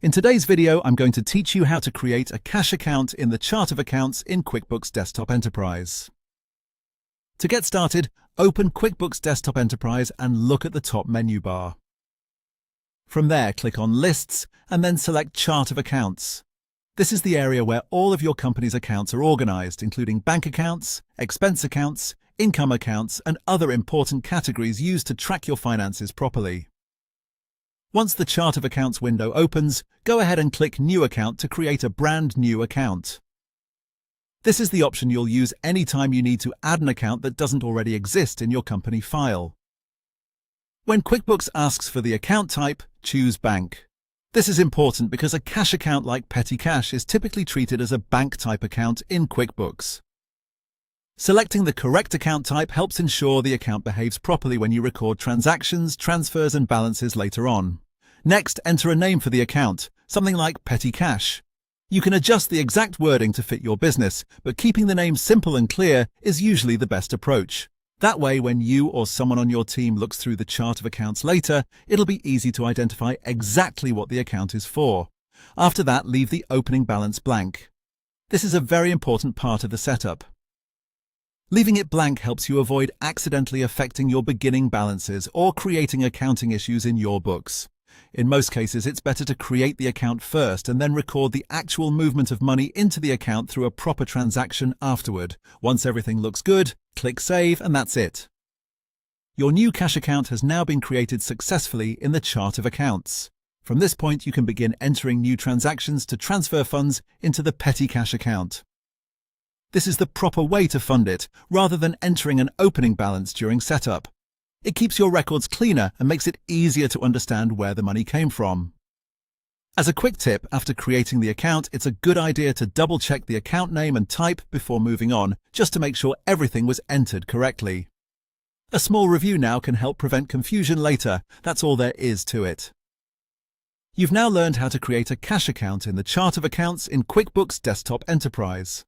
In today's video, I'm going to teach you how to create a cash account in the chart of accounts in QuickBooks Desktop Enterprise. To get started, open QuickBooks Desktop Enterprise and look at the top menu bar. From there, click on Lists and then select Chart of Accounts. This is the area where all of your company's accounts are organized, including bank accounts, expense accounts, income accounts, and other important categories used to track your finances properly. Once the Chart of Accounts window opens, go ahead and click New Account to create a brand new account. This is the option you'll use anytime you need to add an account that doesn't already exist in your company file. When QuickBooks asks for the account type, choose Bank. This is important because a cash account like petty cash is typically treated as a bank-type account in QuickBooks. Selecting the correct account type helps ensure the account behaves properly when you record transactions, transfers, and balances later on. Next, enter a name for the account, something like petty cash. You can adjust the exact wording to fit your business, but keeping the name simple and clear is usually the best approach. That way, when you or someone on your team looks through the chart of accounts later, it'll be easy to identify exactly what the account is for. After that, leave the opening balance blank. This is a very important part of the setup. Leaving it blank helps you avoid accidentally affecting your beginning balances or creating accounting issues in your books. In most cases, it's better to create the account first and then record the actual movement of money into the account through a proper transaction afterward. Once everything looks good, click Save and that's it. Your new cash account has now been created successfully in the chart of accounts. From this point, you can begin entering new transactions to transfer funds into the petty cash account. This is the proper way to fund it, rather than entering an opening balance during setup. It keeps your records cleaner and makes it easier to understand where the money came from. As a quick tip, after creating the account, it's a good idea to double-check the account name and type before moving on, just to make sure everything was entered correctly. A small review now can help prevent confusion later. That's all there is to it. You've now learned how to create a cash account in the chart of accounts in QuickBooks Desktop Enterprise.